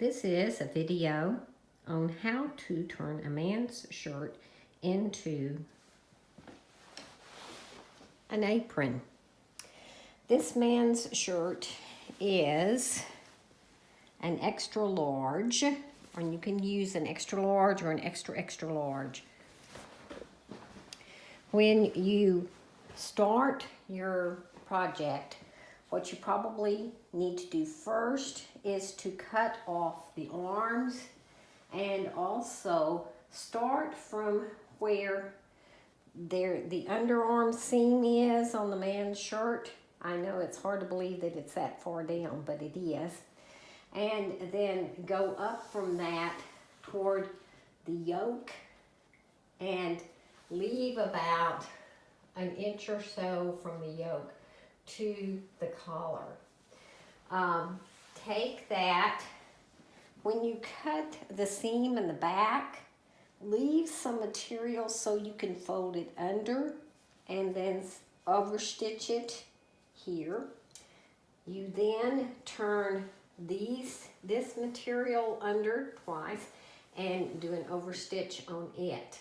This is a video on how to turn a man's shirt into an apron. This man's shirt is an extra large, and you can use an extra large or an extra large. When you start your project, what you probably need to do first is to cut off the arms and also start from where the underarm seam is on the man's shirt. I know it's hard to believe that it's that far down, but it is. And then go up from that toward the yoke and leave about an inch or so from the yoke to the collar. Take that. When you cut the seam in the back, leave some material so you can fold it under and then overstitch it here. You then turn this material under twice and do an overstitch on it.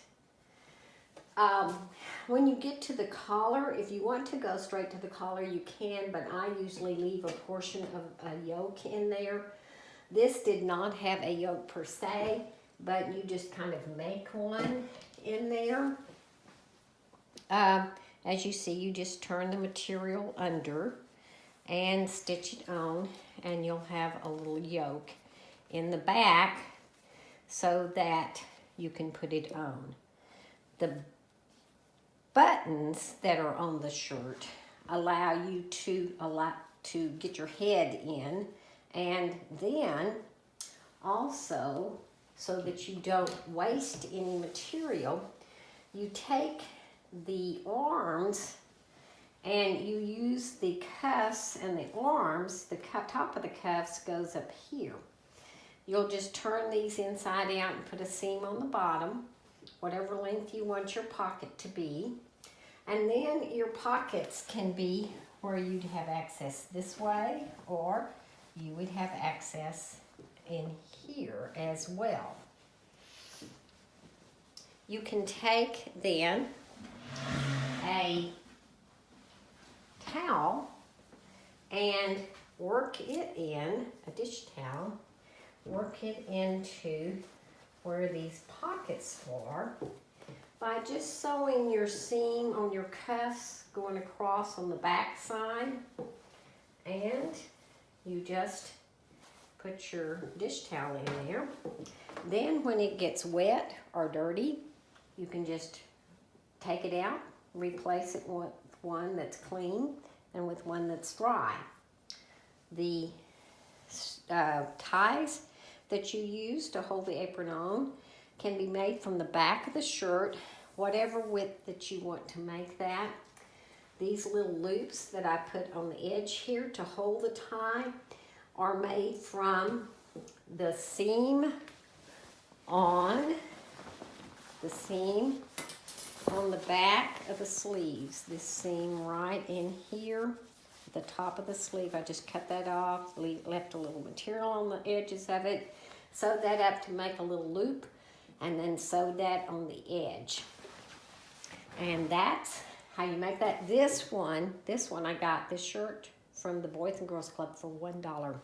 When you get to the collar, if you want to go straight to the collar, you can, but I usually leave a portion of a yoke in there. This did not have a yoke per se, but you just kind of make one in there. As you see, you just turn the material under and stitch it on, and you'll have a little yoke in the back so that you can put it on. The buttons that are on the shirt allow you to get your head in, and then also, so that you don't waste any material, you take the arms and you use the cuffs and the arms. The top of the cuffs goes up here. You'll just turn these inside out and put a seam on the bottom, whatever length you want your pocket to be. And then your pockets can be where you'd have access this way, or you would have access in here as well. You can take then a towel and work it in, a dish towel, work it into where these pockets are by just sewing your seam on your cuffs going across on the back side, and you just put your dish towel in there. Then when it gets wet or dirty, you can just take it out, replace it with one that's clean and with one that's dry. The ties that you use to hold the apron on can be made from the back of the shirt, whatever width that you want to make that. These little loops that I put on the edge here to hold the tie are made from the seam on the back of the sleeves. This seam right in here, the top of the sleeve. I just cut that off, left a little material on the edges of it, sewed that up to make a little loop, and then sewed that on the edge. And that's how you make that. This one I got this shirt from the Boys and Girls Club for $1.